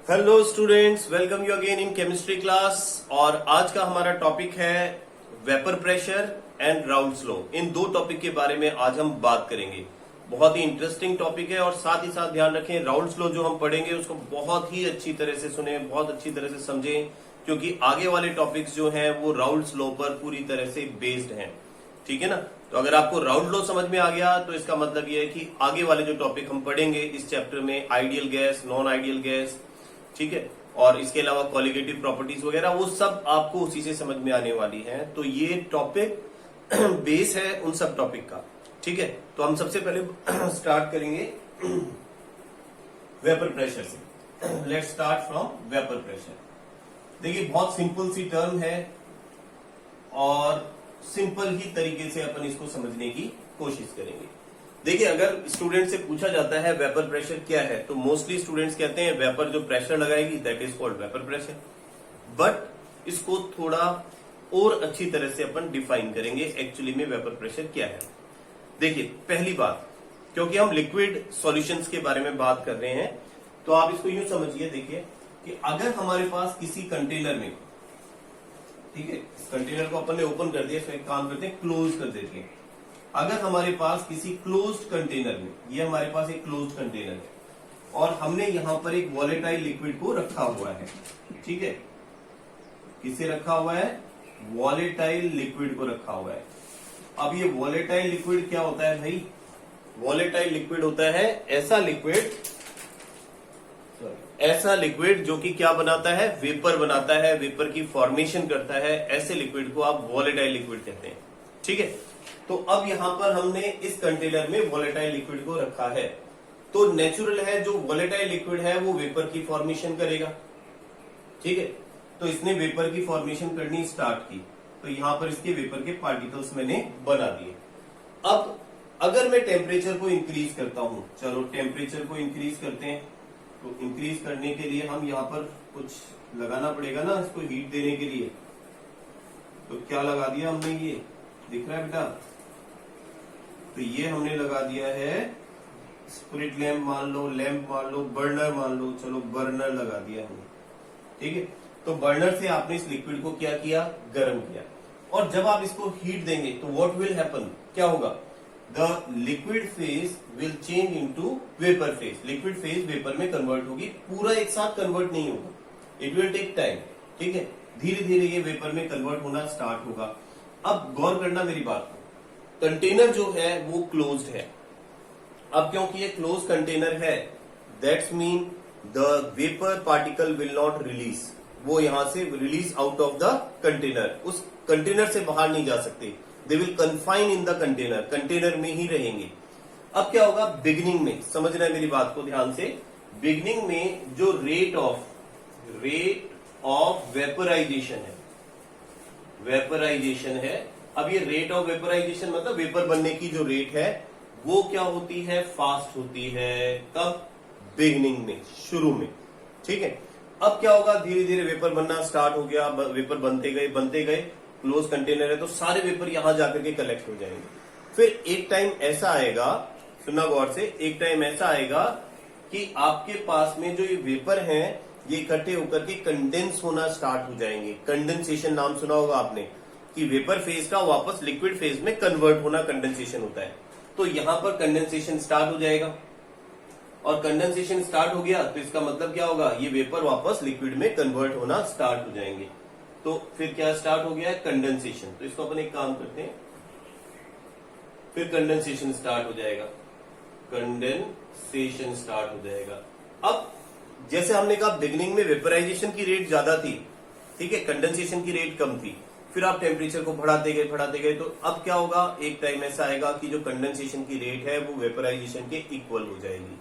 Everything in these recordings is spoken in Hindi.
Hello students, welcome you again in chemistry class. और आज का हमारा टॉपिक है vapour pressure and Raoult's law. इन दो टॉपिक के बारे में आज हम बात करेंगे। बहुत ही इंटरेस्टिंग टॉपिक है और साथ ही साथ ध्यान रखें, राउल्ट्स लॉ जो हम पढ़ेंगे उसको बहुत ही अच्छी तरह से सुने, बहुत अच्छी तरह से समझें, क्योंकि आगे वाले टॉपिक्स जो हैं वो राउल्ट्स लॉ पर पूरी तरह से बेस्ड हैं। ठीक है ना। तो अगर आपको राउल्ट लॉ समझ में आ गया तो इसका मतलब ये है कि आगे वाले जो टॉपिक हम पढ़ेंगे इस चैप्टर में, ideal gas, non ideal gas, ठीक है, और इसके अलावा कॉलिगेटिव प्रॉपर्टीज वगैरह, वो सब आपको उसी से समझ में आने वाली है। तो ये टॉपिक बेस है उन सब टॉपिक का। ठीक है, तो हम सबसे पहले स्टार्ट करेंगे वेपर प्रेशर से। Let's start from vapour pressure. देखिए, बहुत सिंपल सी टर्म है और सिंपल ही तरीके से अपन इसको समझने की कोशिश करेंगे। देखिए, अगर स्टूडेंट से पूछा जाता है वेपर प्रेशर क्या है, तो मोस्टली स्टूडेंट्स कहते हैं वेपर जो प्रेशर लगाएगी that is called vapour pressure. But इसको थोड़ा और अच्छी तरह से अपन डिफाइन करेंगे एक्चुअली में वेपर प्रेशर क्या है। देखिए, पहली बात, क्योंकि हम लिक्विड सॉल्यूशंस के बारे में बात कर रहे हैं, तो आप इसको यूं समझिए। देखिए कि अगर हमारे पास किसी कंटेनर में, ठीक है, इस कंटेनर को अपन ने ओपन कर दिया, इसमें काम करते हैं क्लोज कर देते हैं। अगर हमारे पास किसी क्लोज्ड कंटेनर में, ये हमारे पास एक क्लोज्ड कंटेनर है और हमने यहां पर एक वॉलेटाइल लिक्विड को रखा हुआ है, ठीक है, किसे रखा हुआ है? वॉलेटाइल लिक्विड को रखा हुआ है। अब ये वॉलेटाइल लिक्विड क्या होता है भाई? वॉलेटाइल लिक्विड होता है ऐसा लिक्विड जो कि क्या बनाता है? वेपर बनाता है, वेपर की फॉर्मेशन करता है। ऐसे लिक्विड को आप वॉलेटाइल लिक्विड कहते हैं। ठीक है, तो अब यहां पर हमने इस कंटेनर में वॉलेटाइल लिक्विड को रखा है, तो नेचुरल है जो वॉलेटाइल लिक्विड है वो वेपर की फॉर्मेशन करेगा। ठीक है, तो इसने वेपर की फॉर्मेशन करनी स्टार्ट की, तो यहां पर इसके वेपर के पार्टिकल्स मैंने बना दिए। अब अगर मैं टेम्परेचर को इंक्रीज करता हूं, चलो टेम्परेचर को इंक्रीज करते हैं, तो इंक्रीज करने के लिए हम यहां पर कुछ लगाना पड़ेगा ना, इसको हीट देने के लिए। तो क्या लगा दिया हमने? ये दिख रहा है बेटा? तो ये हमने लगा दिया है स्पिरिट लैम्प मान लो, लैम्प मान लो, बर्नर मान लो, चलो बर्नर लगा दिया हमने। ठीक है, तो बर्नर से आपने इस लिक्विड को क्या किया? गर्म किया। और जब आप इसको हीट देंगे तो व्हाट विल हैपन? क्या होगा? The liquid phase will change into vapour phase. Liquid phase vapour में कन्वर्ट होगी, पूरा एक साथ कन्वर्ट नहीं होगा, इट विल टेक टाइम। ठीक है, धीरे धीरे ये वेपर में कन्वर्ट होना स्टार्ट होगा। अब गौर करना मेरी बात को, कंटेनर जो है वो क्लोज्ड है। अब क्योंकि ये क्लोज कंटेनर है, that's mean the vapour particle will not release. वो यहां से release out of the container, उस कंटेनर से बाहर नहीं जा सकते। They will confine in the container, container में ही रहेंगे। अब क्या होगा? बिगिनिंग में, समझना है मेरी बात को ध्यान से, बिगिनिंग में जो रेट ऑफ वेपराइजेशन है। अब ये रेट ऑफ वेपराइजेशन मतलब वेपर बनने की जो रेट है वो क्या होती है? फास्ट होती है। कब? बिगिनिंग में, शुरू में। ठीक है, अब क्या होगा? धीरे धीरे वेपर बनना स्टार्ट हो गया, वेपर बनते गए, क्लोज कंटेनर है तो सारे वेपर यहां जाकर के कलेक्ट हो जाएंगे। फिर एक टाइम ऐसा आएगा, सुनना गौर से, एक टाइम ऐसा आएगा कि आपके पास में जो ये वेपर हैं ये इकट्ठे होकर के कंडेंस होना स्टार्ट हो जाएंगे। कंडेंसेशन नाम सुना होगा आपने, कि वेपर फेज का वापस लिक्विड फेज में कन्वर्ट होना कंडेंसेशन होता है। तो यहां पर कंडेंसेशन स्टार्ट हो जाएगा, और कंडेंसेशन स्टार्ट हो गया तो इसका मतलब क्या होगा? ये वेपर वापस लिक्विड में कन्वर्ट होना स्टार्ट हो जाएंगे। तो फिर क्या स्टार्ट हो गया है? कंडेंसेशन। तो इसको अपन एक काम करते हैं, फिर कंडेंसेशन स्टार्ट हो जाएगा, कंडेंसेशन स्टार्ट हो जाएगा। अब जैसे हमने कहा बिगिनिंग में वेपराइजेशन की रेट ज्यादा थी, ठीक है, कंडेंसेशन की रेट कम थी, फिर आप टेम्परेचर को बढ़ाते गए, तो अब क्या होगा? एक टाइम ऐसा आएगा कि जो कंडेंसेशन की रेट है वो वेपराइजेशन के इक्वल हो जाएगी।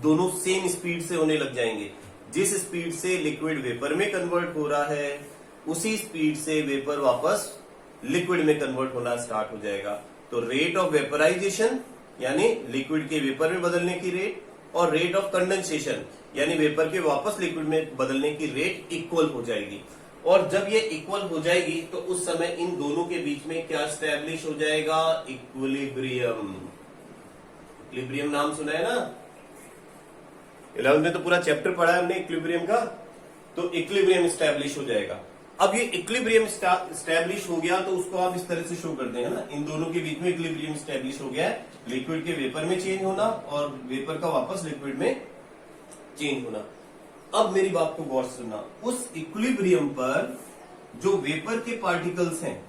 दोनों सेम स्पीड से होने लग जाएंगे। जिस स्पीड से लिक्विड वेपर में कन्वर्ट हो रहा है उसी स्पीड से वेपर वापस लिक्विड में कन्वर्ट होना स्टार्ट हो जाएगा। तो रेट ऑफ वेपराइजेशन यानी लिक्विड के वेपर में बदलने की रेट, और रेट ऑफ कंडेंसेशन यानी वेपर के वापस लिक्विड में बदलने की रेट इक्वल हो जाएगी। और जब ये इक्वल हो जाएगी तो उस समय इन दोनों के बीच में क्या स्टैब्लिश हो जाएगा? इक्विलिब्रियम। इक्विलिब्रियम नाम सुना है ना? 11th में तो पूरा चैप्टर पढ़ा है हमने इक्विलिब्रियम का, तो इक्विलिब्रियम स्टैब्लिश हो जाएगा। अब ये इक्विलिब्रियम स्टैब्लिश हो गया तो उसको आप इस तरह से शो करते हैं ना, इन दोनों के बीच में इक्विलिब्रियम स्टैब्लिश हो गया है, लिक्विड के वेपर में चेंज होना और वेपर का वापस लिक्विड में चेंज होना। अब मेरी बात को गौर से सुनना, उस इक्विलिब्रियम पर जो वेपर के पार्टिकल्स हैं,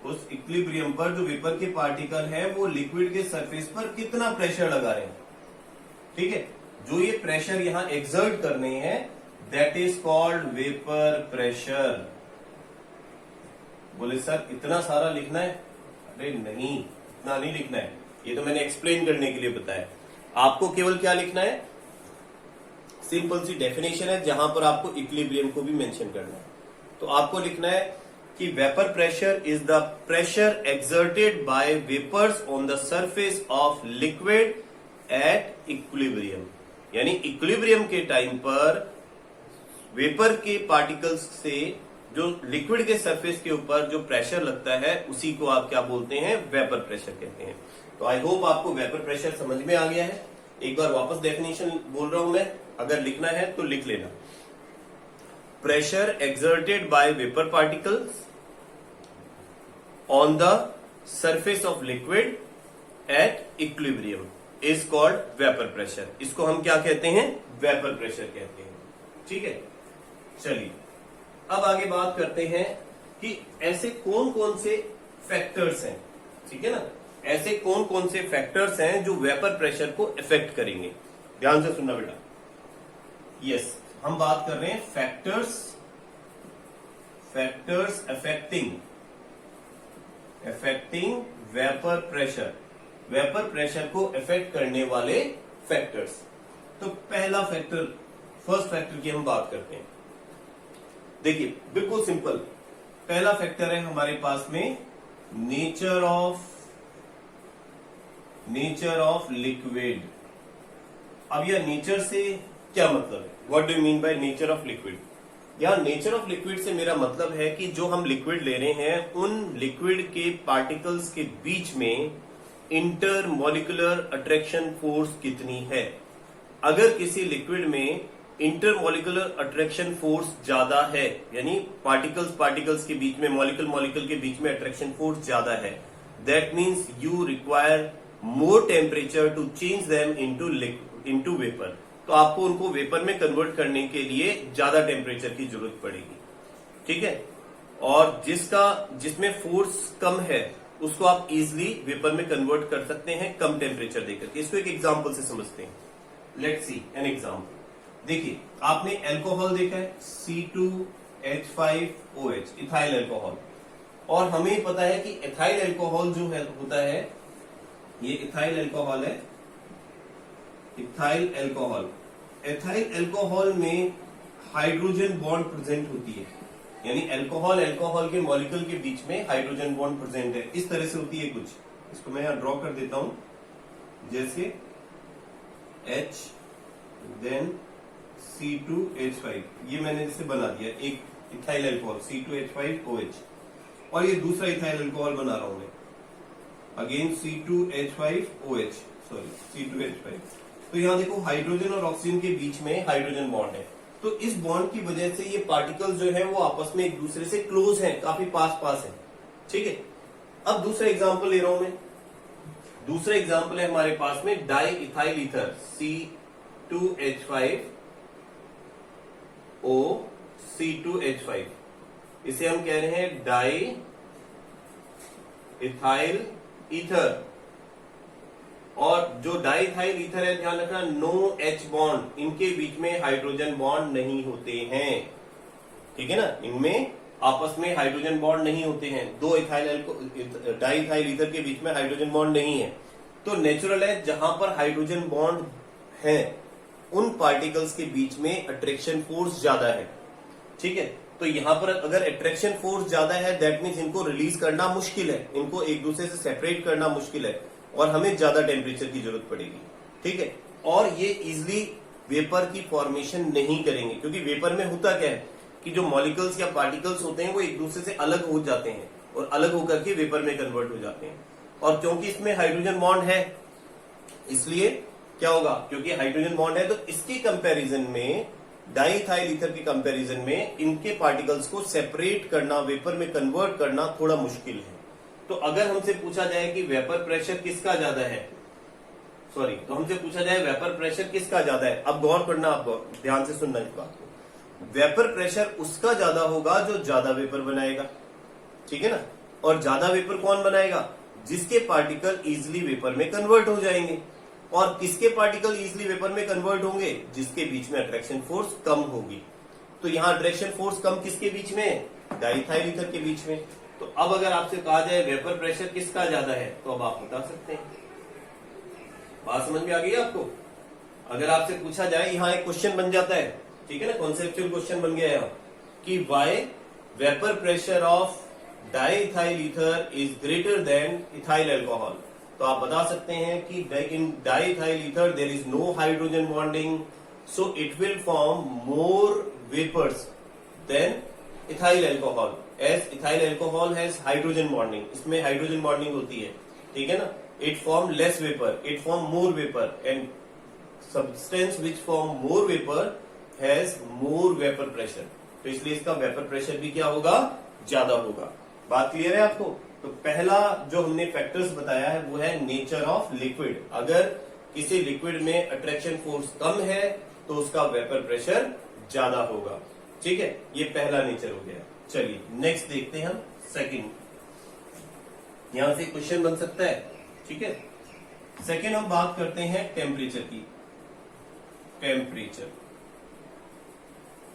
उस इक्विलिब्रियम पर जो वेपर के पार्टिकल है वो लिक्विड के सरफेस पर कितना प्रेशर लगा रहे हैं, ठीक है, जो ये प्रेशर यहां एक्सर्ट करने हैं that is called vapour pressure. बोले सर इतना सारा लिखना है? अरे नहीं, इतना नहीं लिखना है, ये तो मैंने एक्सप्लेन करने के लिए बताया। आपको केवल क्या लिखना है, सिंपल सी डेफिनेशन है जहां पर आपको इक्विलिब्रियम को भी मेंशन करना है। तो आपको लिखना है कि vapour pressure is the pressure exerted by vapours on the surface of liquid at equilibrium, यानी इक्विलिब्रियम के टाइम पर वेपर के पार्टिकल्स से जो लिक्विड के सरफेस के ऊपर जो प्रेशर लगता है उसी को आप क्या बोलते हैं, वेपर प्रेशर कहते हैं। तो आई होप आपको वेपर प्रेशर समझ में आ गया है। एक बार वापस डेफिनेशन बोल रहा हूं मैं, अगर लिखना है तो लिख लेना। Pressure exerted bye vapour particles on the surface of liquid at equilibrium is called vapour pressure. इसको हम क्या कहते हैं, वेपर प्रेशर कहते हैं, ठीक है। चलिए अब आगे बात करते हैं कि ऐसे कौन कौन से फैक्टर्स हैं, ठीक है ना, ऐसे कौन कौन से फैक्टर्स हैं जो वेपर प्रेशर को इफेक्ट करेंगे। ध्यान से सुनना बेटा, यस हम बात कर रहे हैं factors affecting vapour pressure, vapour pressure को इफेक्ट करने वाले फैक्टर्स। तो पहला फैक्टर, फर्स्ट फैक्टर की हम बात करते हैं। देखिए बिल्कुल सिंपल, पहला फैक्टर है हमारे पास में नेचर ऑफ लिक्विड। अब यह नेचर से क्या मतलब है, what do you mean by nature of liquid. यहां नेचर ऑफ लिक्विड से मेरा मतलब है कि जो हम लिक्विड ले रहे हैं उन लिक्विड के पार्टिकल्स के बीच में इंटर मॉलिक्यूलर अट्रैक्शन फोर्स कितनी है। अगर किसी लिक्विड में इंटरमॉलिक्यूलर अट्रैक्शन फोर्स ज्यादा है, यानी पार्टिकल्स के बीच में, मॉलिक्यूल के बीच में अट्रैक्शन फोर्स ज्यादा है, that means you require more temperature to change them into vapour. तो आपको उनको वेपर में कन्वर्ट करने के लिए ज्यादा टेम्परेचर की जरूरत पड़ेगी, ठीक है। और जिसमें फोर्स कम है उसको आप इजिली वेपर में कन्वर्ट कर सकते हैं कम टेम्परेचर देकर। इसको एक एग्जांपल से समझते हैं। Let's see an example. देखिए आपने अल्कोहल देखा है, C2H5OH, इथाइल अल्कोहल, और हमें पता है कि इथाइल अल्कोहल जो है होता है, ये इथाइल अल्कोहल है, इथाइल अल्कोहल में हाइड्रोजन बॉन्ड प्रेजेंट होती है, यानी अल्कोहल के मॉलिक्यूल के बीच में हाइड्रोजन बॉन्ड प्रेजेंट है, इस तरह से होती है कुछ। इसको मैं यहां ड्रॉ कर देता हूं, जैसे H देन C2H5, ये मैंने जैसे बना दिया एक इथाइल अल्कोहल C2H5OH, और ये दूसरा इथाइल अल्कोहल बना रहा हूं मैं, अगेन C2H5OH, सॉरी C2H5। तो यहां देखो हाइड्रोजन और ऑक्सीजन के बीच में हाइड्रोजन बॉन्ड है, तो इस बॉन्ड की वजह से ये पार्टिकल्स जो है वो आपस में एक दूसरे से क्लोज हैं, काफी पास है, ठीक है। अब दूसरा एग्जांपल ले रहा हूं मैं। दूसरा एग्जांपल है हमारे पास में di ethyl ether C2H5O C2H5, इसे हम कह रहे हैं डाई इथाइल ईथर। और जो डाई इथाइल ईथर है, ध्यान रखना, नो H बॉन्ड, इनके बीच में हाइड्रोजन बॉन्ड नहीं होते हैं, ठीक है ना, इनमें आपस में हाइड्रोजन बॉन्ड नहीं होते हैं, दो डाई इथाइल ईथर के बीच में हाइड्रोजन बॉन्ड नहीं है। तो नेचुरल है जहां पर हाइड्रोजन बॉन्ड है उन पार्टिकल्स के बीच में अट्रैक्शन फोर्स ज्यादा है, ठीक है। तो यहां पर अगर अट्रैक्शन फोर्स ज्यादा है दैट मीन्स इनको रिलीज करना मुश्किल है, इनको एक दूसरे से सेपरेट करना मुश्किल है, और हमें ज्यादा टेम्परेचर की जरूरत पड़ेगी, ठीक है। और ये इजिली वेपर की फॉर्मेशन नहीं करेंगे, क्योंकि वेपर में होता क्या है कि जो मॉलिक्यूल्स या पार्टिकल्स होते हैं वो एक दूसरे से अलग हो जाते हैं और अलग होकर के वेपर में कन्वर्ट हो जाते हैं। और क्योंकि इसमें हाइड्रोजन बॉन्ड है इसलिए क्या होगा, क्योंकि हाइड्रोजन बॉन्ड है तो इसके कंपैरिजन में, डाइइथाइल ईथर के कंपैरिजन में इनके पार्टिकल्स को सेपरेट करना, वेपर में कन्वर्ट करना थोड़ा मुश्किल है। तो अगर हमसे पूछा जाए कि वेपर प्रेशर किसका ज्यादा है, तो हमसे पूछा जाए वेपर प्रेशर किसका ज्यादा है, अब गौर करना, आप ध्यान से सुनना इस बात को। वेपर प्रेशर उसका ज्यादा होगा जो ज्यादा वेपर बनाएगा, ठीक है ना। और ज्यादा वेपर कौन बनाएगा, जिसके पार्टिकल इजिली वेपर में कन्वर्ट हो जाएंगे। और किसके पार्टिकल इजिली वेपर में कन्वर्ट होंगे, जिसके बीच में अट्रैक्शन फोर्स कम होगी। तो यहां अट्रैक्शन फोर्स कम किसके बीच में, डाइइथाइल ईथर के बीच में। तो अब अगर आपसे कहा जाए वेपर प्रेशर किसका ज्यादा है, तो अब आप बता सकते हैं। बात समझ में आ गई आपको। अगर आपसे पूछा जाए, यहां एक क्वेश्चन बन जाता है, ठीक है ना, कॉन्सेप्चुअल क्वेश्चन बन गया है कि why vapour pressure of diethyl ether is greater than ethyl alcohol. तो आप बता सकते हैं कि in diethyl ether there is no hydrogen bonding, so it will form more vapours than ethyl alcohol, as ethyl alcohol has hydrogen bonding, इसमें हाइड्रोजन बॉन्डिंग होती है, ठीक है ना। It form less vapour, it form more vapour, and substance which form more vapour has more vapour pressure. तो इसलिए इसका वेपर प्रेशर भी क्या होगा, ज्यादा होगा। बात क्लियर है आपको। तो पहला जो हमने फैक्टर्स बताया है वो है नेचर ऑफ लिक्विड। अगर किसी लिक्विड में अट्रैक्शन फोर्स कम है तो उसका वेपर प्रेशर ज्यादा होगा, ठीक है। ये पहला नेचर हो गया। चलिए नेक्स्ट देखते हैं हम सेकंड। यहां से क्वेश्चन बन सकता है, ठीक है। सेकंड हम बात करते हैं टेम्परेचर की। टेम्परेचर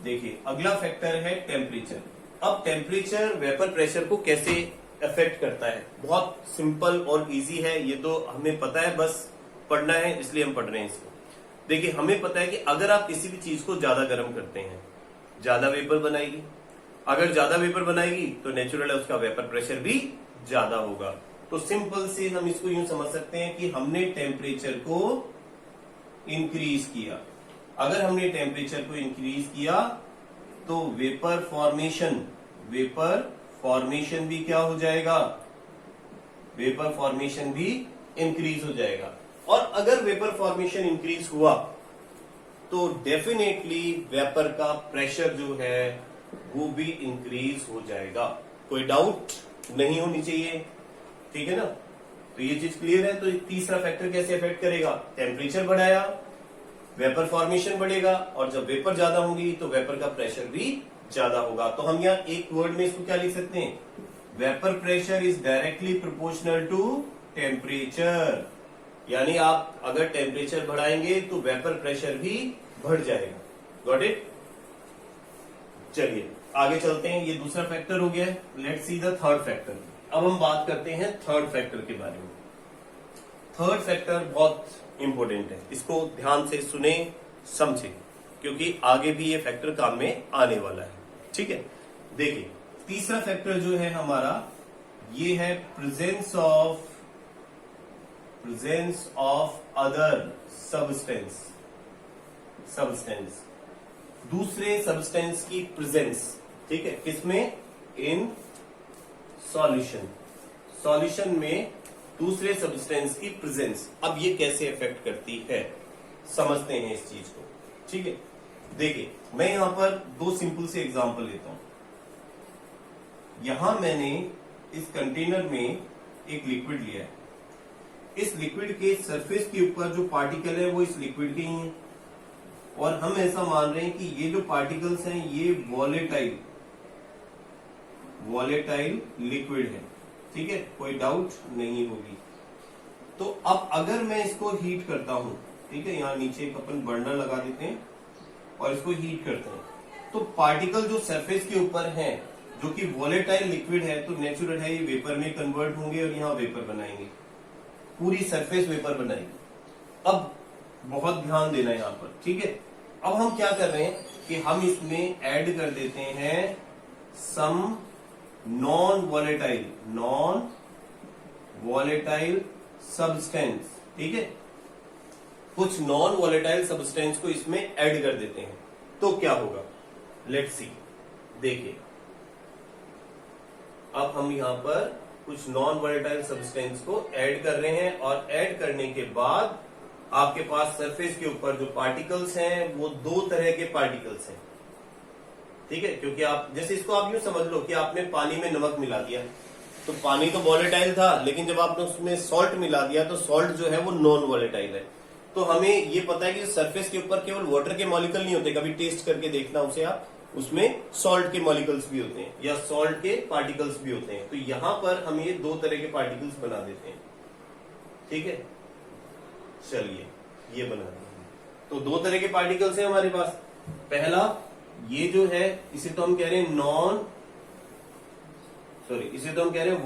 देखिए, अगला फैक्टर है टेम्परेचर। अब टेम्परेचर वेपर प्रेशर को कैसे अफेक्ट करता है, बहुत सिंपल और इजी है, ये तो हमें पता है, बस पढ़ना है इसलिए हम पढ़ रहे हैं इसको। देखिए, हमें पता है कि अगर आप किसी भी चीज को ज्यादा गर्म करते हैं, ज्यादा वेपर बनाएगी। अगर ज्यादा वेपर बनाएगी तो नेचुरल है उसका वेपर प्रेशर भी ज्यादा होगा। तो सिंपल से हम इसको यूं समझ सकते हैं कि हमने टेम्परेचर को इंक्रीज किया। अगर हमने टेम्परेचर को इंक्रीज किया तो वेपर फॉर्मेशन भी क्या हो जाएगा, वेपर फॉर्मेशन भी इंक्रीज हो जाएगा। और अगर वेपर फॉर्मेशन इंक्रीज हुआ तो डेफिनेटली वेपर का प्रेशर जो है वो भी इंक्रीज हो जाएगा, कोई डाउट नहीं होनी चाहिए, ठीक है ना। तो ये चीज क्लियर है। तो तीसरा फैक्टर कैसे अफेक्ट करेगा, टेम्परेचर बढ़ाया, वेपर फॉर्मेशन बढ़ेगा, और जब वेपर ज्यादा होंगी तो वेपर का प्रेशर भी ज्यादा होगा। तो हम यहाँ एक वर्ड में इसको क्या लिख सकते हैं, vapour pressure is directly proportional to temperature. यानी आप अगर टेम्परेचर बढ़ाएंगे तो वेपर प्रेशर भी बढ़ जाएगा। Got it. चलिए आगे चलते हैं, ये दूसरा फैक्टर हो गया। Let's see the third factor. अब हम बात करते हैं थर्ड फैक्टर के बारे में। थर्ड फैक्टर बहुत इंपॉर्टेंट है, इसको ध्यान से सुने समझे, क्योंकि आगे भी ये फैक्टर काम में आने वाला है, ठीक है। देखिए, तीसरा फैक्टर जो है हमारा, ये है प्रेजेंस ऑफ अदर सब्सटेंस, दूसरे सब्सटेंस की प्रेजेंस, ठीक है, किसमें, इन सॉल्यूशन में दूसरे सब्सटेंस की प्रेजेंस। अब ये कैसे इफेक्ट करती है, समझते हैं इस चीज को, ठीक है। देखिए, मैं यहां पर दो सिंपल से एग्जांपल लेता हूं। यहां मैंने इस कंटेनर में एक लिक्विड लिया है। इस लिक्विड के सरफेस के ऊपर जो पार्टिकल है वो इस लिक्विड के ही हैं, और हम ऐसा मान रहे हैं कि ये जो पार्टिकल्स हैं ये वॉलेटाइल लिक्विड है, ठीक है, कोई डाउट नहीं होगी। तो अब अगर मैं इसको हीट करता हूं, ठीक है, यहां नीचे एक अपन बर्नर लगा देते हैं और इसको हीट करते हैं, तो पार्टिकल जो सरफेस के ऊपर हैं, जो कि वॉलेटाइल लिक्विड है, तो नेचुरल है ये वेपर में कन्वर्ट होंगे और यहां वेपर बनाएंगे, पूरी सरफेस वेपर बनाएगी। अब बहुत ध्यान देना यहां पर, ठीक है। अब हम क्या कर रहे हैं कि हम इसमें ऐड कर देते हैं सम नॉन वॉलेटाइल सब्सटेंस, ठीक है, कुछ नॉन वॉलेटाइल सब्सटेंस को इसमें ऐड कर देते हैं। तो क्या होगा, लेट्स सी। देखिए, अब हम यहां पर कुछ नॉन वॉलेटाइल सब्सटेंस को ऐड कर रहे हैं, और ऐड करने के बाद आपके पास सरफेस के ऊपर जो पार्टिकल्स हैं वो दो तरह के पार्टिकल्स हैं, ठीक है। क्योंकि आप जैसे इसको आप यूं समझ लो कि आपने पानी में नमक मिला दिया, तो पानी तो वॉलेटाइल था, लेकिन जब आपने उसमें सॉल्ट मिला दिया तो सॉल्ट जो है वो नॉन वॉलेटाइल है। तो हमें ये पता है कि सरफेस के ऊपर केवल वाटर के मॉलिक्यूल नहीं होते, कभी टेस्ट करके देखना उसे आप, उसमें सॉल्ट के मॉलिक्यूल्स भी होते हैं या सॉल्ट के पार्टिकल्स भी होते हैं। तो यहां पर हम ये दो तरह के पार्टिकल्स बना देते हैं, ठीक है। चलिए ये बना देते, तो दो तरह के पार्टिकल्स हैं हमारे पास। पहला ये जो है इसे तो हम कह रहे हैं इसे तो हम कह रहे हैं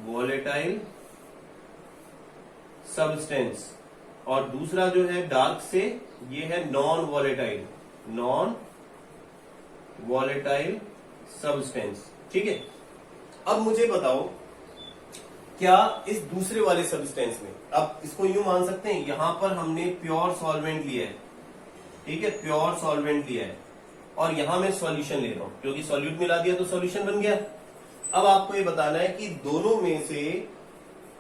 वॉलेटाइल सब्सटेंस, और दूसरा जो है डार्क से ये है नॉन वॉलेटाइल सब्सटेंस, ठीक है। अब मुझे बताओ क्या इस दूसरे वाले सब्सटेंस में, अब इसको यूं मान सकते हैं यहां पर हमने प्योर सॉल्वेंट लिया है, ठीक है, प्योर सॉल्वेंट लिया है, और यहां मैं सॉल्यूशन ले रहा हूं क्योंकि सॉल्यूट मिला दिया तो सॉल्यूशन बन गया। अब आपको ये बताना है कि दोनों में से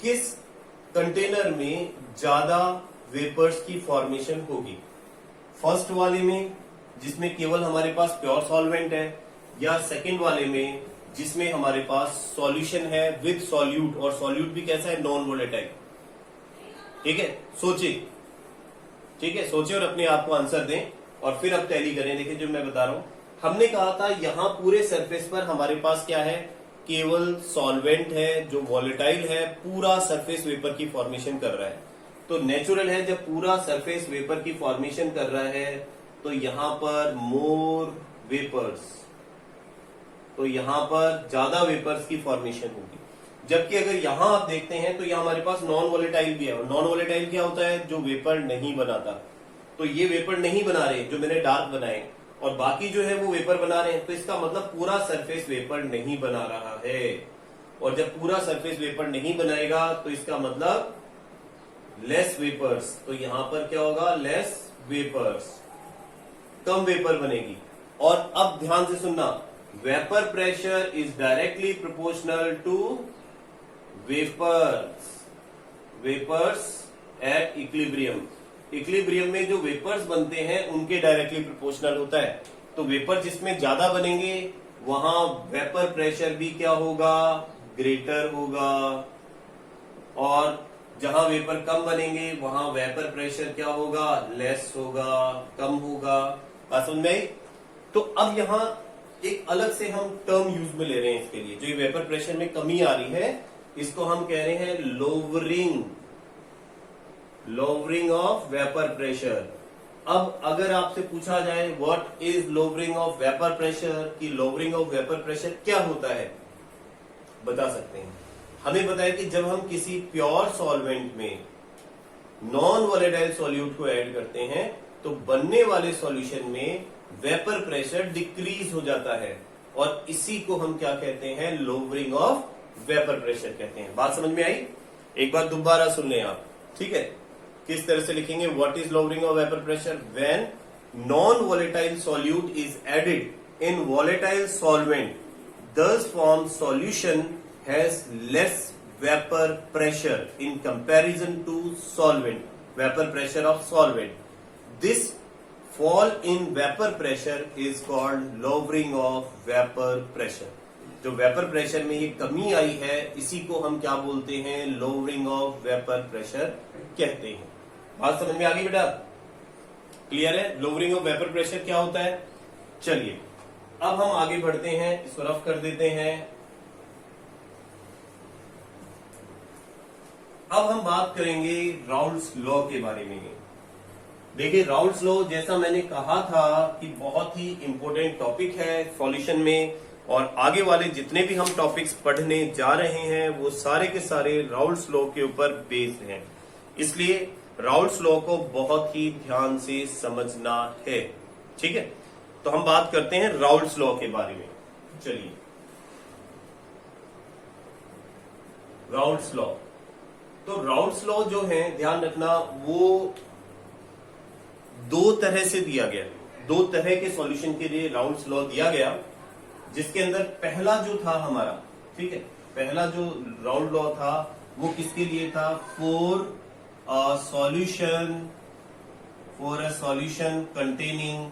किस कंटेनर में ज्यादा वेपर्स की फॉर्मेशन होगी, फर्स्ट वाले में जिसमें केवल हमारे पास प्योर सॉल्वेंट है, या सेकंड वाले में जिसमें हमारे पास सॉल्यूशन है विद सॉल्यूट, और सॉल्यूट भी कैसा है, नॉन वोलेटाइल, ठीक है। सोचिए, ठीक है, सोचिए और अपने आप को आंसर दें और फिर अब टैली करें। देखिए जो मैं बता रहा हूं, हमने कहा था यहां पूरे सरफेस पर हमारे पास क्या है, केवल सॉल्वेंट है जो वॉलेटाइल है, पूरा सरफेस वेपर की फॉर्मेशन कर रहा है। तो नेचुरल है जब पूरा सरफेस वेपर की फॉर्मेशन कर रहा है तो यहां पर मोर वेपर्स, तो यहां पर ज्यादा वेपर्स की फॉर्मेशन होगी। जबकि अगर यहां आप देखते हैं तो यहां हमारे पास नॉन वॉलेटाइल भी है, और नॉन वॉलेटाइल क्या होता है, जो वेपर नहीं बनाता। तो ये वेपर नहीं बना रहे जो मैंने डार्क बनाए, और बाकी जो है वो वेपर बना रहे हैं, तो इसका मतलब पूरा सरफेस वेपर नहीं बना रहा है। और जब पूरा सरफेस वेपर नहीं बनाएगा तो इसका मतलब लेस वेपर्स, तो यहां पर क्या होगा, लेस वेपर्स, कम वेपर बनेगी। और अब ध्यान से सुनना, vapour pressure is directly proportional to vapours at equilibrium. Equilibrium में जो वेपर्स बनते हैं उनके डायरेक्टली प्रोपोर्शनल होता है। तो वेपर जिसमें ज्यादा बनेंगे वहां वेपर प्रेशर भी क्या होगा, ग्रेटर होगा, और जहां वेपर कम बनेंगे वहां वेपर प्रेशर क्या होगा, लेस होगा, कम होगा। बात समझ में आई? तो अब यहां एक अलग से हम टर्म यूज में ले रहे हैं इसके लिए, जो ये वेपर प्रेशर में कमी आ रही है इसको हम कह रहे हैं लोवरिंग ऑफ वेपर प्रेशर। अब अगर आपसे पूछा जाए what is lowering of vapour pressure, कि लोवरिंग ऑफ वेपर प्रेशर क्या होता है, बता सकते हैं। हमें बताया कि जब हम किसी प्योर सॉल्वेंट में नॉन वॉलेटाइल सॉल्यूट को ऐड करते हैं तो बनने वाले सॉल्यूशन में वेपर प्रेशर डिक्रीज हो जाता है, और इसी को हम क्या कहते हैं, लोवरिंग ऑफ वेपर प्रेशर कहते हैं। बात समझ में आई? एक बार दोबारा सुन लें आप, ठीक है। किस तरह से लिखेंगे, what is lowering of vapour pressure, when non volatile solute is added in volatile solvent thus formed solution has less vapor pressure in comparison to solvent, vapor pressure of solvent. This fall in vapor pressure is called lowering of vapor pressure. जो वेपर प्रेशर में ये कमी आई है इसी को हम क्या बोलते हैं, लोवरिंग ऑफ वेपर प्रेशर कहते हैं। बात समझ में आ गई बेटा? क्लियर है लोवरिंग ऑफ वेपर प्रेशर क्या होता है? चलिए अब हम आगे बढ़ते हैं, इसको रफ कर देते हैं। अब हम बात करेंगे राउल्ट्स लॉ के बारे में। देखिए राउल्ट्स लॉ जैसा मैंने कहा था कि बहुत ही इंपॉर्टेंट टॉपिक है सॉल्यूशन में, और आगे वाले जितने भी हम टॉपिक्स पढ़ने जा रहे हैं वो सारे के सारे राउल्ट्स लॉ के ऊपर बेस्ड हैं। इसलिए राउल्ट्स लॉ को बहुत ही ध्यान से समझना है, ठीक है। तो हम बात करते हैं राउल्ट्स लॉ के बारे में। चलिए राउल्ट्स लॉ, तो राउल्ट्स लॉ जो है ध्यान रखना वो दो तरह से दिया गया, दो तरह के सॉल्यूशन के लिए राउल्ट्स लॉ दिया गया, जिसके अंदर पहला जो था हमारा, ठीक है, पहला जो राउल्ट लॉ था वो किसके लिए था, 4 solution containing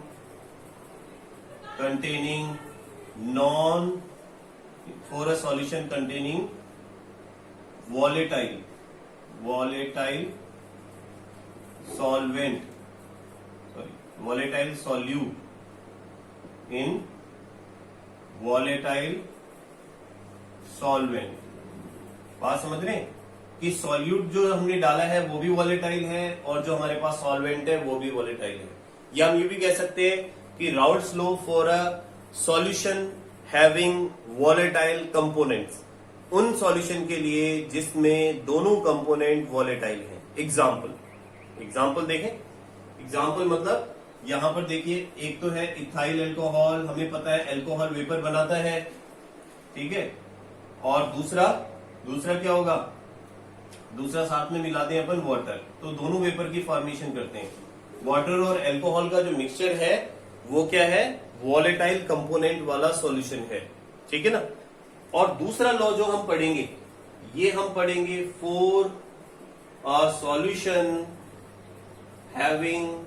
volatile solute in volatile solvent। बात समझ रहे हैं कि सॉल्यूट जो हमने डाला है वो भी वॉलेटाइल है और जो हमारे पास सॉल्वेंट है वो भी वॉलेटाइल है। या हम ये भी कह सकते हैं कि Raoult's law for a solution having volatile components, उन सॉल्यूशन के लिए जिसमें दोनों कंपोनेंट वॉलेटाइल हैं। एग्जाम्पल देखें। एग्जाम्पल मतलब यहां पर देखिए, एक तो है इथाइल अल्कोहल, हमें पता है अल्कोहल वेपर बनाता है, ठीक है। और दूसरा क्या होगा, दूसरा साथ में मिला दें अपन वाटर, तो दोनों वेपर की फॉर्मेशन करते हैं। वाटर और अल्कोहल का जो मिक्सचर है वो क्या है, वॉलेटाइल कंपोनेंट वाला सॉल्यूशन है, ठीक है ना। और दूसरा लॉ जो हम पढ़ेंगे, ये हम पढ़ेंगे for a solution having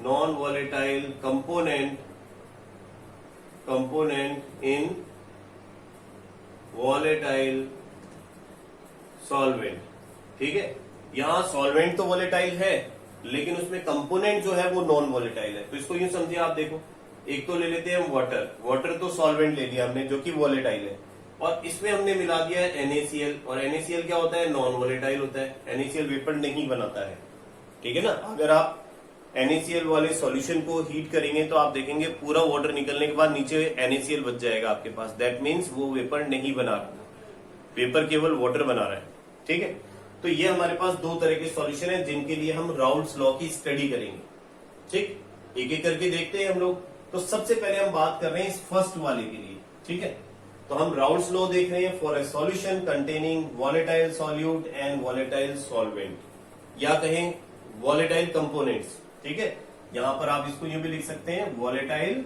non volatile component in volatile solvent, ठीक है। यहां सॉल्वेंट तो वॉलेटाइल है लेकिन उसमें कंपोनेंट जो है वो नॉन वॉलेटाइल है। तो इसको यूं समझिए, आप देखो, एक तो ले लेते हैं हम वाटर तो सॉल्वेंट ले लिया हमने जो कि वॉलेटाइल है, और इसमें हमने मिला दिया है NaCl, और NaCl क्या होता है, नॉन वॉलेटाइल होता है। NaCl वेपर नहीं बनाता है, ठीक है ना। अगर आप NaCl वाले सॉल्यूशन को हीट करेंगे तो आप देखेंगे पूरा वाटर निकलने के बाद नीचे NaCl बच जाएगा आपके पास। दैट मीन्स वो वेपर नहीं बना रहा, वेपर केवल वाटर बना रहा है, ठीक है। तो ये हमारे पास दो तरह के सॉल्यूशन है जिनके लिए हम राउल्ट्स लॉ की स्टडी करेंगे, ठीक। एक एक करके देखते हैं हम लोग। तो सबसे पहले हम बात कर रहे हैं इस फर्स्ट वाले के लिए, ठीक है। तो हम राउल्ट्स लॉ देख रहे हैं for a solution containing volatile solute and volatile solvent, या कहें वॉलेटाइल कंपोनेंट्स, ठीक है। यहां पर आप इसको यूं भी लिख सकते हैं, वॉलेटाइल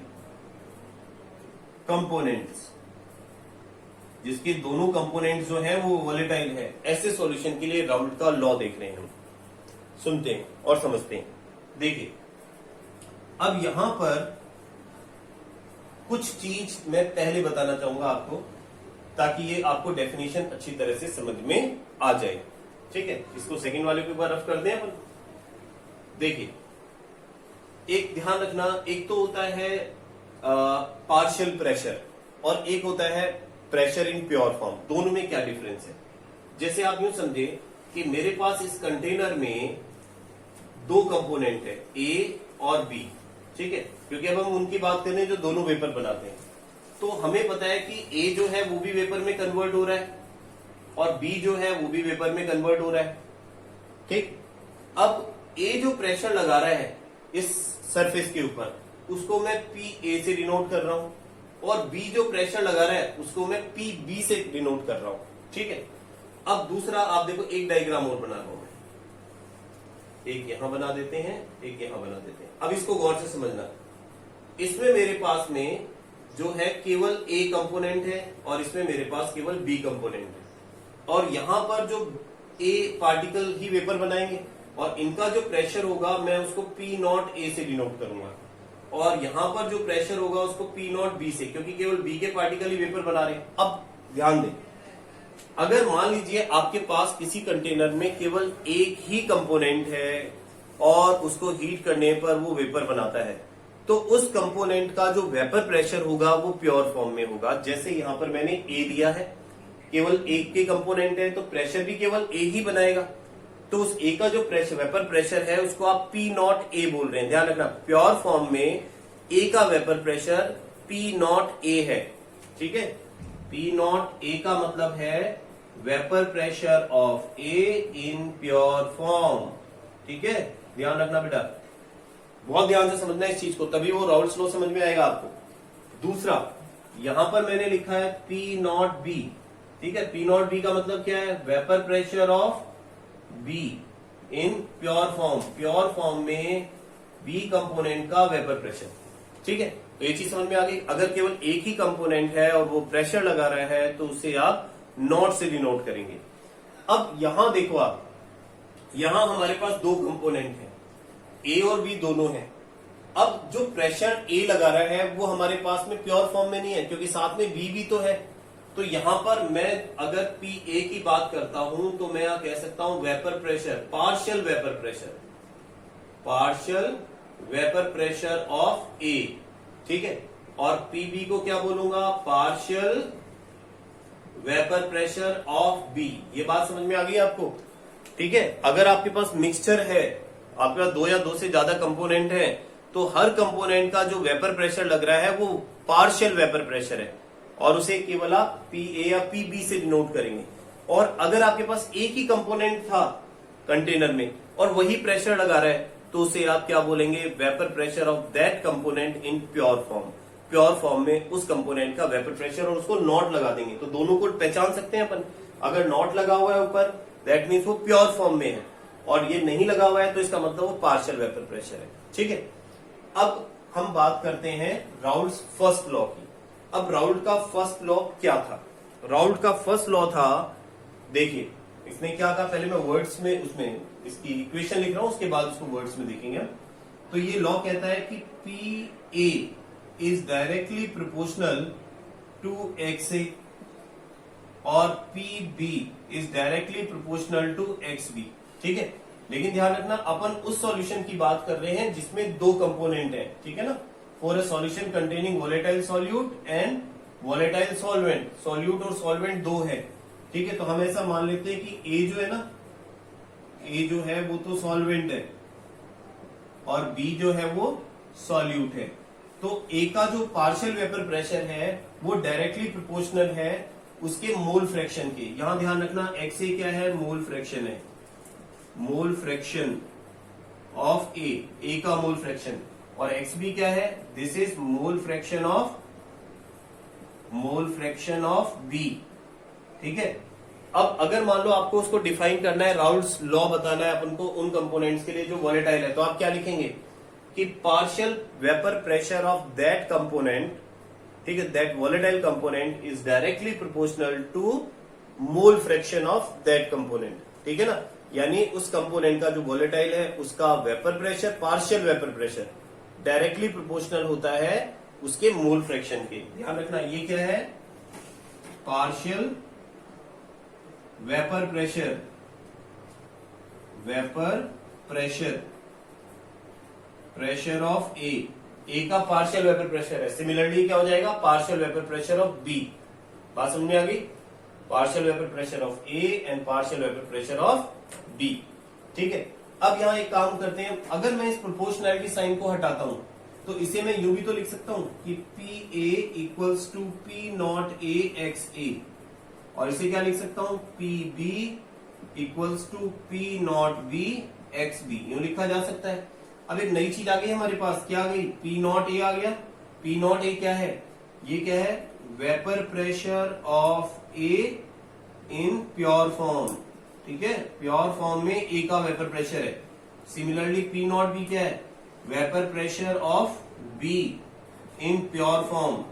कंपोनेंट्स, जिसके दोनों कंपोनेंट्स जो है वो वॉलेटाइल है। ऐसे सॉल्यूशन के लिए राउल्ट का लॉ देख रहे हैं हम, सुनते हैं और समझते हैं। देखिए, अब यहां पर कुछ चीज मैं पहले बताना चाहूंगा आपको, ताकि ये आपको डेफिनेशन अच्छी तरह से समझ में आ जाए, ठीक है। इसको सेकंड वाले के ऊपर रफ कर दें अपन। देखिए, एक ध्यान रखना, एक तो होता है पार्शियल प्रेशर और एक होता है प्रेशर इन प्योर फॉर्म। दोनों में क्या डिफरेंस है? जैसे आप यूं समझे कि मेरे पास इस कंटेनर में दो कंपोनेंट है, ए और बी, ठीक है। क्योंकि अब हम उनकी बात कर रहे हैं जो दोनों वेपर बनाते हैं, तो हमें पता है कि ए जो है वो भी वेपर में कन्वर्ट हो रहा है और बी जो है वो भी वेपर में कन्वर्ट हो रहा है, ठीक। अब ए जो प्रेशर लगा रहा है इस सरफेस के ऊपर, उसको मैं पी ए से डिनोट कर रहा हूं, और बी जो प्रेशर लगा रहा है उसको मैं पी बी से डिनोट कर रहा हूं, ठीक है। अब दूसरा आप देखो, एक डायग्राम और बना रहा हूं मैं, एक यहां बना देते हैं, एक यहां बना देते हैं। अब इसको गौर से समझना, इसमें मेरे पास में जो है केवल ए कंपोनेंट है और इसमें मेरे पास केवल बी कंपोनेंट है, और यहां पर जो ए पार्टिकल ही वेपर बनाएंगे और इनका जो प्रेशर होगा मैं उसको पी नॉट ए से डिनोट करूंगा, और यहां पर जो प्रेशर होगा उसको पी नॉट बी से, क्योंकि केवल बी के पार्टिकल ही वेपर बना रहे हैं। अब ध्यान दें, अगर मान लीजिए आपके पास किसी कंटेनर में केवल एक ही कंपोनेंट है और उसको हीट करने पर वो वेपर बनाता है, तो उस कंपोनेंट का जो वेपर प्रेशर होगा वो प्योर फॉर्म में होगा। जैसे यहां पर मैंने ए दिया है, केवल एक के कंपोनेंट है तो प्रेशर भी केवल ए ही बनाएगा, तो उस ए का जो प्रेशर वेपर प्रेशर है उसको आप पी नॉट ए बोल रहे हैं। ध्यान रखना, प्योर फॉर्म में ए का वेपर प्रेशर पी नॉट ए है, ठीक है। पी नॉट ए का मतलब है vapour pressure of A in pure form, ठीक है। ध्यान रखना बेटा, बहुत ध्यान से समझना है इस चीज को, तभी वो राउल्ट्स लॉ समझ में आएगा आपको। दूसरा, यहां पर मैंने लिखा है पी नॉट बी, ठीक है। पी नॉट बी का मतलब क्या है, vapour pressure of be in pure form, pure form में बी कंपोनेंट का वेपर प्रेशर, ठीक है। तो ये चीज समझ में आ गई। अगर केवल एक ही कंपोनेंट है और वो प्रेशर लगा रहा है तो उसे आप नॉट से डिनोट करेंगे। अब यहां देखो आप, यहां हमारे पास दो कंपोनेंट हैं, ए और बी दोनों हैं। अब जो प्रेशर ए लगा रहा है वो हमारे पास में प्योर फॉर्म में नहीं है, क्योंकि साथ में बी भी तो है। तो यहां पर मैं अगर पी ए की बात करता हूं तो मैं कह सकता हूं vapour pressure, partial vapour pressure, partial vapour pressure of A, ठीक है। और पीबी को क्या बोलूंगा, partial vapour pressure of B. ये बात समझ में आ गई आपको, ठीक है। अगर आपके पास मिक्सचर है, आपके पास दो या दो से ज्यादा कंपोनेंट है, तो हर कंपोनेंट का जो वेपर प्रेशर लग रहा है वो पार्शियल वेपर प्रेशर है और उसे केवल आप पी ए या पी बी से डिनोट करेंगे। और अगर आपके पास एक ही कंपोनेंट था कंटेनर में और वही प्रेशर लगा रहा है तो उसे आप क्या बोलेंगे, vapour pressure of that component in pure form. Pure form में उस कंपोनेंट का वेपर प्रेशर, और उसको नॉट लगा देंगे तो दोनों को पहचान सकते हैं अपन। अगर नॉट लगा हुआ है ऊपर दैट मीन्स वो प्योर फॉर्म में है, और ये नहीं लगा हुआ है तो इसका मतलब वो पार्शियल वेपर प्रेशर है, ठीक है। अब हम बात करते हैं राउल्ट्स फर्स्ट लॉ की। अब राउल्ट का फर्स्ट लॉ क्या था? राउल्ट का फर्स्ट लॉ था, देखिए इसने क्या कहा, पहले मैं वर्ड्स में उसमें इसकी इक्वेशन लिख रहा हूं, उसके बाद उसको वर्ड्स में देखेंगे। तो ये लॉ कहता है कि P A is directly proportional to X A और P B is directly proportional to X B, ठीक है। लेकिन ध्यान रखना अपन उस सॉल्यूशन की बात कर रहे हैं जिसमें दो कंपोनेंट है, ठीक है ना। For a solution containing volatile solute and volatile solvent, solute और सॉल्वेंट दो है, ठीक है। तो हम ऐसा मान लेते हैं कि ए जो है ना, ए जो है वो तो सॉल्वेंट है और बी जो है वो सॉल्यूट है। तो ए का जो पार्शियल वेपर प्रेशर है वो डायरेक्टली प्रोपोर्शनल है उसके मोल फ्रैक्शन के। यहां ध्यान रखना एक्स ए क्या है, मोल फ्रैक्शन है, मोल फ्रैक्शन ऑफ ए का मोल फ्रैक्शन, और एक्स बी क्या है, this is mole fraction of B, ठीक है। अब अगर मान लो आपको उसको डिफाइन करना है, राउल्ट्स लॉ बताना है अपन को उन कंपोनेंट्स के लिए जो वॉलेटाइल है, तो आप क्या लिखेंगे कि partial vapour pressure of that component, ठीक है, that volatile component is directly proportional to mole fraction of that component, ठीक है ना। यानी उस कंपोनेंट का जो वॉलेटाइल है उसका vapour pressure, partial vapour pressure directly proportional होता है उसके मोल फ्रैक्शन के। ध्यान रखना ये क्या है, partial vapour pressure, vapour pressure, pressure of A का पार्शियल वेपर प्रेशर है। सिमिलरली क्या हो जाएगा, partial vapour pressure of B. बात समझ में आ गई, partial vapour pressure of A and partial vapour pressure of B, ठीक है। अब यहां एक काम करते हैं, अगर मैं इस प्रोपोर्शनैलिटी साइन को हटाता हूं तो इसे मैं यूं भी तो लिख सकता हूं कि P A equals to P naught A X A, और इसे क्या लिख सकता हूं, P B equals to P naught B X B, यूं लिखा जा सकता है। अब एक नई चीज आ गई हमारे पास, क्या आ गई, पी नॉट ए आ गया। पी नॉट ए क्या है, ये क्या है, vapour pressure of A in pure form, ठीक है। प्योर फॉर्म में ए का वेपर प्रेशर है। सिमिलरली पी नॉट बी क्या है, vapour pressure of be in pure form,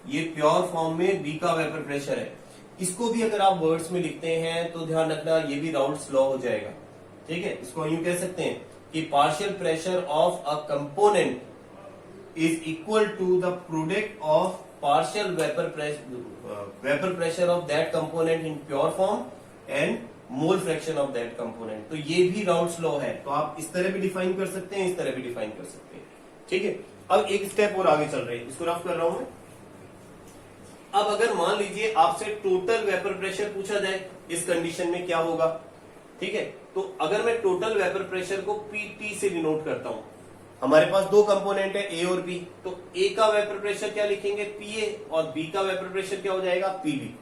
ये प्योर फॉर्म में बी का वेपर प्रेशर है। इसको भी अगर आप वर्ड्स में लिखते हैं तो ध्यान रखना ये भी राउल्ट्स लॉ हो जाएगा, ठीक है। इसको यूं कह सकते हैं कि partial pressure of a component is equal to the product of partial vapour pressure of that component in pure form and mole fraction of that component. तो ये भी राउल्ट्स लॉ है, तो आप इस तरह भी डिफाइन कर सकते हैं, इस तरह भी डिफाइन कर सकते हैं, ठीक है। अब एक स्टेप और आगे चल रहे हैं, इसको रफ कर रहा हूं मैं। अब अगर मान लीजिए आपसे टोटल वेपर प्रेशर पूछा जाए, इस कंडीशन में क्या होगा, ठीक है। तो अगर मैं टोटल वेपर प्रेशर को पीटी से डिनोट करता हूं, हमारे पास दो कंपोनेंट है ए और बी, तो ए का वेपर प्रेशर क्या लिखेंगे, पीए, और बी का वेपर प्रेशर क्या हो जाएगा, पीबी,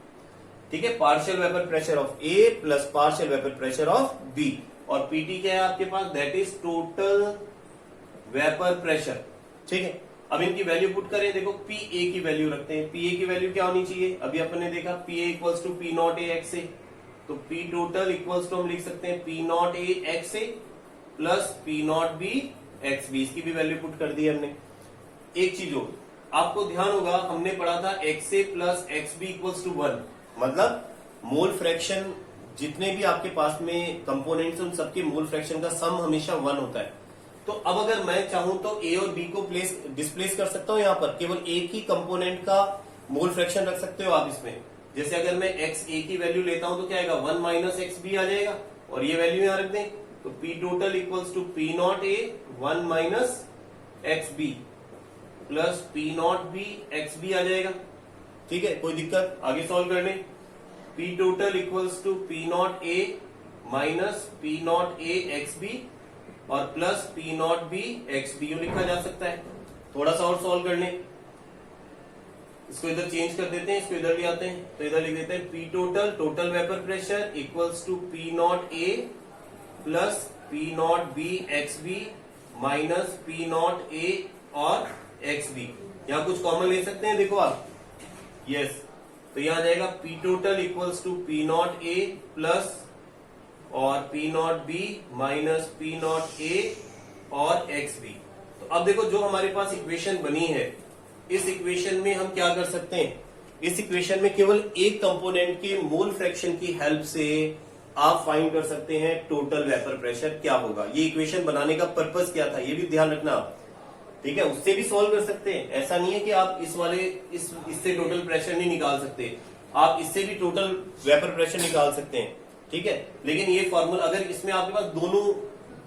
ठीक है। Partial vapour pressure of A plus partial vapour pressure of B, और पीटी क्या है आपके पास, that is total vapour pressure, ठीक है। अब इनकी वैल्यू पुट करें, देखो पी ए की वैल्यू रखते हैं, पी ए की वैल्यू क्या होनी चाहिए, अभी अपन ने देखा P A equals to P naught A X A, तो पी टोटल इक्वल्स टू हम लिख सकते हैं P naught A X A plus P naught B X B, इसकी भी वैल्यू पुट कर दी हमने। एक चीज और आपको ध्यान होगा, हमने पढ़ा था XA plus XB equals to 1, मतलब मोल फ्रैक्शन जितने भी आपके पास में कंपोनेंट्स उन सबके मोल फ्रैक्शन का सम हमेशा 1 होता है। तो अब अगर मैं चाहूं तो A और B को डिस्प्लेस कर सकता हूं, यहां पर केवल एक ही कंपोनेंट का मोल फ्रैक्शन रख सकते हो आप इसमें। जैसे अगर मैं XA की वैल्यू लेता हूं तो क्या आएगा, 1 माइनस XB आ जाएगा, और ये वैल्यू यहां रख दें तो P total equals to P naught A 1 minus XB plus P naught B XB आ जाएगा। ठीक है, कोई दिक्कत, आगे सॉल्व कर लें। P total equals to P naught A minus P naught A XB और plus P naught B XB लिखा जा सकता है। थोड़ा सा और सॉल्व कर लें, इसको इधर चेंज कर देते हैं, इसको इधर ले आते हैं, तो इधर लिख देते हैं P total, total vapour pressure equals to P naught A plus P naught B XB minus P naught A और XB। यहाँ कुछ कॉमन ले सकते हैं, देखो आप, यस, तो यहाँ आ जाएगा P total equals to P naught A plus और P naught B minus P naught A और XB। तो अब देखो जो हमारे पास इक्वेशन बनी है, इस इक्वेशन में हम क्या कर सकते हैं, इस इक्वेशन में केवल एक कंपोनेंट के मोल फ्रैक्शन की हेल्प से आप फाइंड कर सकते हैं टोटल वेपर प्रेशर क्या होगा। ये इक्वेशन बनाने का पर्पस क्या था, ये भी ध्यान रखना आप, ठीक है। उससे भी सॉल्व कर सकते हैं, ऐसा नहीं है कि आप इस वाले इससे टोटल प्रेशर नहीं निकाल सकते, आप इससे भी टोटल वेपर प्रेशर निकाल सकते हैं, ठीक है। लेकिन ये फॉर्मूला अगर इसमें आपके पास दोनों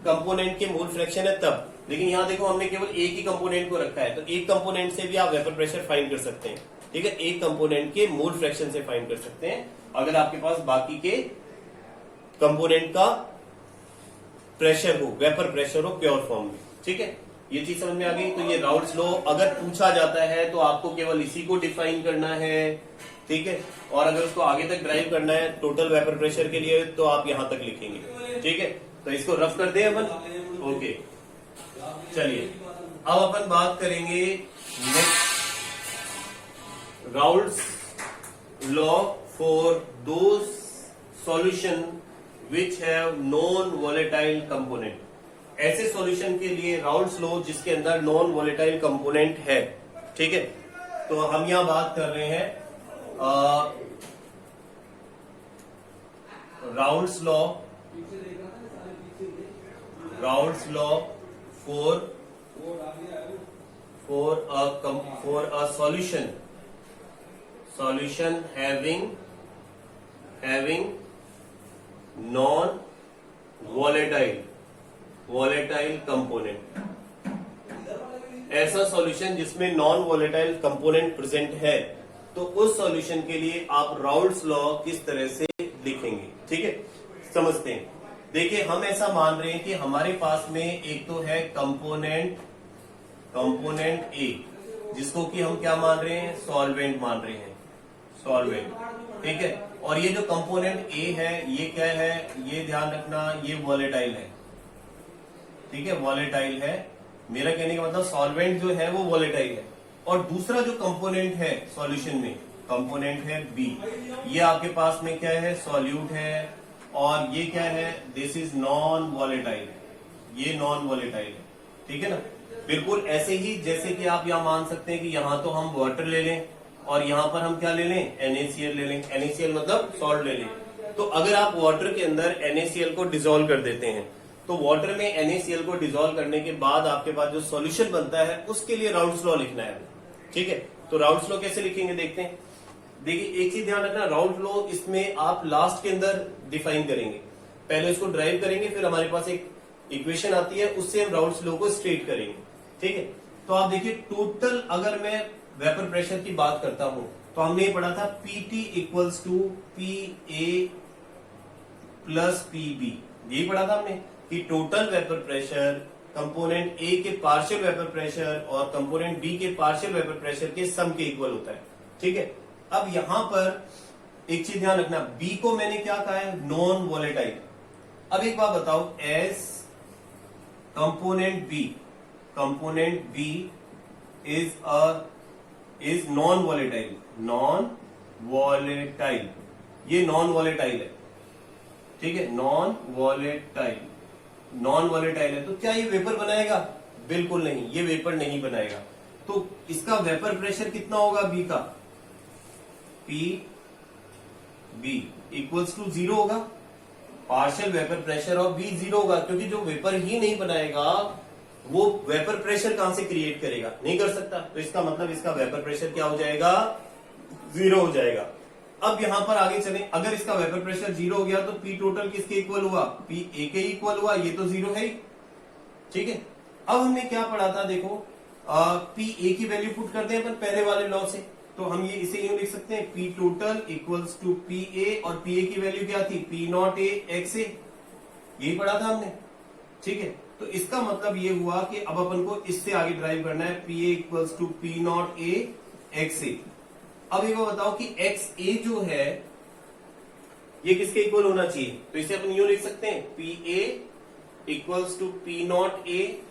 कंपोनेंट के मोल फ्रैक्शन है तब, लेकिन यहाँ देखो हमने केवल एक ही कंपोनेंट को रखा है, तो एक कंपोनेंट से भी आप वेपर प्रेशर फाइंड कर सकते हैं, ठीक है। एक कंपोनेंट के मोल फ्रैक्शन से फाइंड कर सकते हैं अगर आपके पास बाकी के कंपोनेंट का प्रेशर हो, वेपर प्रेशर हो प्योर फॉर्म में, ठीक है। ये चीज समझ में आ गई। तो ये राउल्ट्स लॉ अगर पूछा जाता है तो आपको केवल इसी को डिफाइन करना है, ठीक है। और अगर उसको आगे तक ड्राइव करना है टोटल वेपर प्रेशर के लिए तो आप यहां तक लिखेंगे, ठीक है। तो इसको रफ कर दे अपन, ओके। चलिए अब अपन बात करेंगे next, Raoult's law for those solution which have non volatile component. ऐसे सॉल्यूशन के लिए राउल्ट्स लॉ जिसके अंदर नॉन वॉलेटाइल कंपोनेंट है, ठीक है। तो हम यहां बात कर रहे हैं Raoult's law for a solution having non volatile component। ऐसा सॉल्यूशन जिसमें नॉन वॉलेटाइल कंपोनेंट प्रेजेंट है, तो उस सॉल्यूशन के लिए आप राउल्ट्स लॉ किस तरह से लिखेंगे, ठीक है, समझते हैं। देखिए हम ऐसा मान रहे हैं कि हमारे पास में एक तो है कंपोनेंट ए, जिसको कि हम क्या मान रहे हैं, सॉल्वेंट मान रहे हैं, सॉल्वेंट, ठीक है। और ये जो कंपोनेंट ए है ये क्या है, ये ध्यान रखना, ये वॉलेटाइल है, ठीक है, वॉलेटाइल है। मेरा कहने का मतलब सॉल्वेंट जो है वो वॉलेटाइल है। और दूसरा जो कंपोनेंट है सॉल्यूशन में, कंपोनेंट है बी, ये आपके पास में क्या है, सॉल्यूट है, और ये क्या है, दिस इज नॉन वॉलेटाइल, ये नॉन वॉलेटाइल है, ठीक है ना। बिल्कुल ऐसे ही जैसे कि आप यहाँ मान सकते हैं कि यहाँ तो हम वाटर ले लें और यहाँ पर हम क्या ले लें, NaCl ले लें, NaCl मतलब सॉल्ट ले लें। तो अगर आप वाटर के अंदर NaCl को डिसॉल्व कर देते हैं तो वाटर में NaCl को डिसॉल्व करने के बाद आपके पास जो सॉल्यूशन बनता है उसके लिए राउल्ट्स लॉ लिखना है, ठीक है। तो राउल्ट्स लॉ कैसे लिखेंगे देखते हैं। देखिए एक चीज ध्यान रखना, राउल्ट्स लॉ इसमें आप लास्ट के अंदर डिफाइन करेंगे, पहले उसको ड्राइव करेंगे, फिर हमारे पास एक इक्वेशन आती है उससे हम राउल्ट्स लॉ को स्ट्रेट करेंगे, ठीक है। तो आप देखिए टोटल अगर मैं वेपर प्रेशर की बात करता हूं तो हमने ये पढ़ा था PT equals to PA plus PB, यही पढ़ा था हमने कि total vapour pressure component A के पार्शियल वेपर प्रेशर और कंपोनेंट B के पार्शियल वेपर प्रेशर के सम के इक्वल होता है, ठीक है। अब यहां पर एक चीज ध्यान रखना, B को मैंने क्या कहा है, नॉन वॉलेटाइल। अब एक बात बताओ, as component B is non volatile, ये नॉन वॉलेटाइल है, ठीक है, नॉन वॉलेटाइल है। तो क्या ये वेपर बनाएगा, बिल्कुल नहीं, ये वेपर नहीं बनाएगा। तो इसका वेपर प्रेशर कितना होगा बी का, पी बी इक्वल्स टू 0 होगा। Partial vapour pressure of B 0 होगा, क्योंकि जो वेपर ही नहीं बनाएगा वो वेपर प्रेशर कहां से क्रिएट करेगा, नहीं कर सकता। तो इसका मतलब इसका वेपर प्रेशर क्या हो जाएगा, 0 हो जाएगा। अब यहां पर आगे चले, अगर इसका वेपर प्रेशर 0 हो गया तो पी टोटल किसके इक्वल हुआ, पी ए के इक्वल हुआ, ये तो 0 है ही, ठीक है। अब हमने क्या पढ़ा था, देखो पी ए की वैल्यू पुट करते हैं अपन पहले वाले लॉ से, तो हम ये इसे यूं लिख सकते हैं, P total equals to P A, और पी ए की वैल्यू क्या थी, P naught A X A, यही पढ़ा था हमने, ठीक है। तो इसका मतलब ये हुआ कि अब अपन को इससे आगे ड्राइव करना है, P A equals to P naught A X A. अब ये बताओ कि एक्स ए जो है ये किसके इक्वल होना चाहिए, तो इसे अपन यूं लिख सकते हैं, P A equals to P naught A,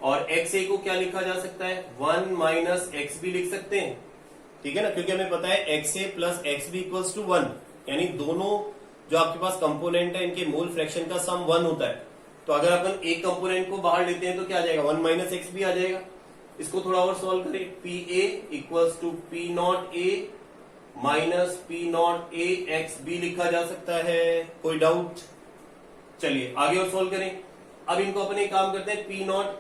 और एक्स ए को क्या लिखा जा सकता है, 1 माइनस एक्स बी लिख सकते हैं, ठीक है ना, क्योंकि हमें पता है X A plus X B equals to 1, यानी दोनों जो आपके पास कंपोनेंट है इनके मोल फ्रैक्शन का सम 1 होता है। तो अगर अपन एक कंपोनेंट को बाहर लेते हैं तो क्या आ जाएगा, 1 माइनस एक्स बी आ जाएगा। इसको थोड़ा और सॉल्व करें, P A equals to P naught A minus P naught A X B लिखा जा सकता है, कोई डाउट। चलिए आगे और सॉल्व करें। अब इनको अपन एक काम करते हैं, P naught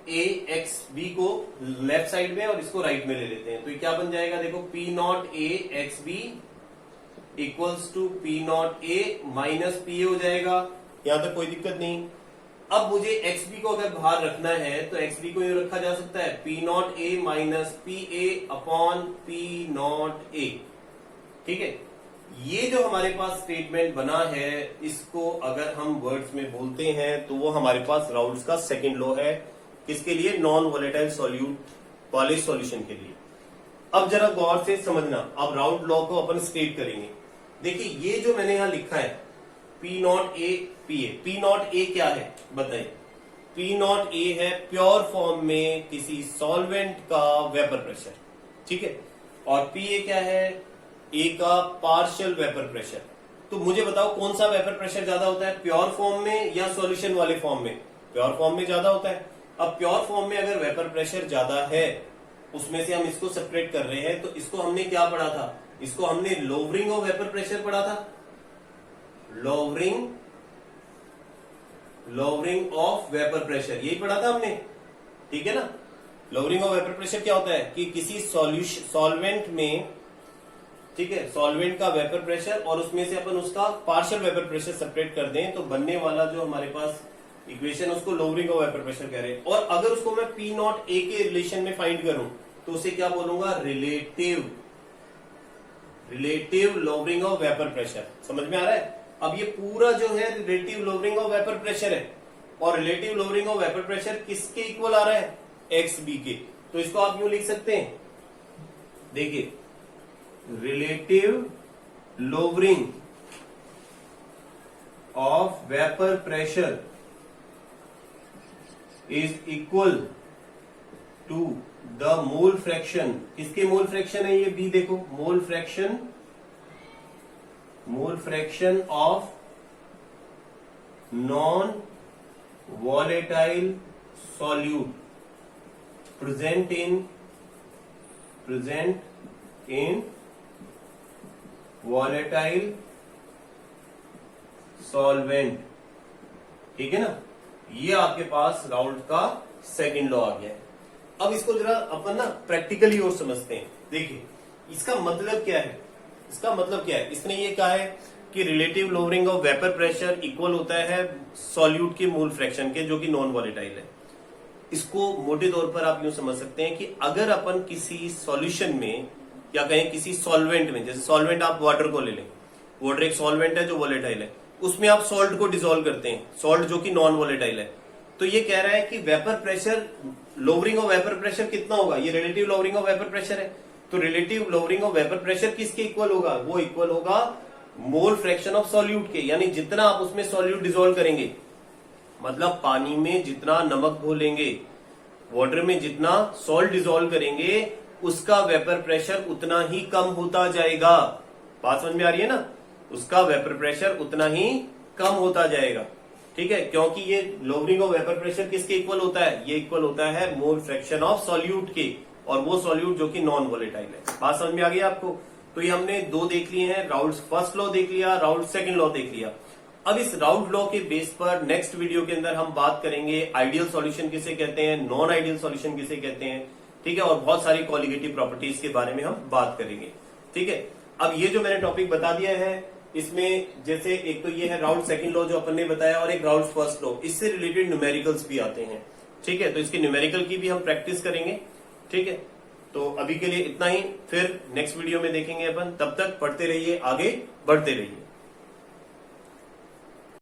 A X B को लेफ्ट साइड में और इसको राइट में ले लेते हैं, तो ये क्या बन जाएगा, देखो P naught A X B equals to P naught A minus P A हो जाएगा, यहां तक कोई दिक्कत नहीं। अब मुझे एक्स बी को अगर बाहर रखना है तो एक्स बी को यूं रखा जा सकता है, P naught A minus P A upon P naught ए, ठीक है। ये जो हमारे पास स्टेटमेंट बना है, इसको अगर हम वर्ड्स में बोलते हैं तो वो हमारे पास राउल्स का सेकंड लॉ है, किसके लिए, नॉन वोलेटाइल सॉल्यूट वाले सॉल्यूशन के लिए। अब जरा गौर से समझना, अब राउल्ट लॉ को अपन स्टेट करेंगे। देखिए ये जो मैंने यहां लिखा है, P naught A P A, P naught ए क्या है बताइए, पी नॉट ए है प्योर फॉर्म में किसी सॉल्वेंट का वेपर प्रेशर, ठीक है, और पी ए क्या है, ए का पार्शियल वेपर प्रेशर। तो मुझे बताओ कौन सा वेपर प्रेशर ज्यादा होता है, प्योर फॉर्म में या सॉल्यूशन वाले फॉर्म में, प्योर फॉर्म में ज्यादा होता है। अब प्योर फॉर्म में अगर वेपर प्रेशर ज्यादा है, उसमें से हम इसको सेपरेट कर रहे हैं, तो इसको हमने क्या पढ़ा था, इसको हमने लोवरिंग ऑफ वेपर प्रेशर पढ़ा था, लोवरिंग ऑफ वेपर प्रेशर, यही पढ़ा था हमने, ठीक है ना। लोवरिंग ऑफ वेपर प्रेशर क्या होता है कि किसी सॉल्वेंट में, ठीक है, सॉल्वेंट का वेपर प्रेशर और उसमें से अपन उसका पार्शियल वेपर प्रेशर सेपरेट कर दें, तो बनने वाला जो हमारे पास इक्वेशन उसको लोवरिंग ऑफ वेपर प्रेशर कह रहे हैं। और अगर उसको मैं पी नॉट ए के रिलेशन में फाइंड करूं तो उसे क्या बोलूंगा, relative lowering of vapour pressure. समझ में आ रहा है। अब ये पूरा जो है relative lowering of vapour pressure है, और relative lowering of vapour pressure किसके इक्वल आ रहा है, एक्स बी के। तो इसको आप यूं लिख सकते हैं, देखिए relative lowering of vapour pressure is equal to the mole fraction, किसके मोल फ्रैक्शन है ये बी, देखो mole fraction of non volatile solute present in volatile solvent, ठीक है ना। ये आपके पास राउल्ट का सेकंड लॉ आ गया है। अब इसको जरा अपन ना प्रैक्टिकली और समझते हैं। देखिए इसका मतलब क्या है, इसने ये कहा है कि relative lowering of vapour pressure equal होता है सॉल्यूट के मोल फ्रैक्शन के, जो कि नॉन वॉलेटाइल है। इसको मोटे तौर पर आप यूं समझ सकते हैं कि अगर अपन किसी सॉल्यूशन में या कहें किसी सॉल्वेंट में, जैसे सॉल्वेंट आप वाटर को ले लें, वाटर एक सॉल्वेंट है जो वॉलेटाइल है, उसमें आप सॉल्ट को डिसॉल्व करते हैं, सॉल्ट जो कि नॉन वॉलेटाइल है। तो ये कह रहा है कि vapour pressure, lowering of vapour pressure कितना होगा, ये relative lowering of vapour pressure है, तो relative lowering of vapour pressure किसके इक्वल होगा, वो इक्वल होगा मोल फ्रैक्शन ऑफ सॉल्यूट के। यानी जितना आप उसमें सॉल्यूट डिसॉल्व करेंगे, मतलब पानी में जितना नमक घोलेंगे, वाटर में जितना सॉल्ट डिसॉल्व करेंगे, उसका वेपर प्रेशर उतना ही कम होता जाएगा। बात समझ में आ रही है ना, उसका वेपर प्रेशर उतना ही कम होता जाएगा, ठीक है, क्योंकि ये लोअरिंग ऑफ वेपर प्रेशर किसके इक्वल होता है, ये इक्वल होता है मोल फ्रैक्शन ऑफ सॉल्यूट के, और वो सॉल्यूट जो कि नॉन वोलेटाइल है। बात समझ में आ गई आपको। तो ये हमने दो देख लिए हैं, राउल्ट्स फर्स्ट लॉ देख लिया, राउल्ट्स सेकंड लॉ देख लिया। अब इस राउल्ट लॉ के बेस पर नेक्स्ट वीडियो के अंदर हम बात करेंगे आइडियल सॉल्यूशन किसे कहते हैं, नॉन आइडियल सॉल्यूशन किसे कहते हैं, ठीक है, और बहुत सारी कॉलिगेटिव प्रॉपर्टीज के बारे में हम बात करेंगे। ठीक है, अब ये जो मैंने टॉपिक बता दिया है, इसमें जैसे एक तो ये है राउल्ट सेकंड लॉ जो अपन ने बताया, और एक राउल्ट फर्स्ट लॉ, इससे रिलेटेड न्यूमेरिकल्स भी आते हैं। ठीक है, तो इसके न्यूमेरिकल की भी हम प्रैक्टिस करेंगे। ठीक है, तो अभी के लिए इतना ही, फिर नेक्स्ट वीडियो में देखेंगे अपन। तब तक पढ़ते रहिए, आगे बढ़ते रहिए।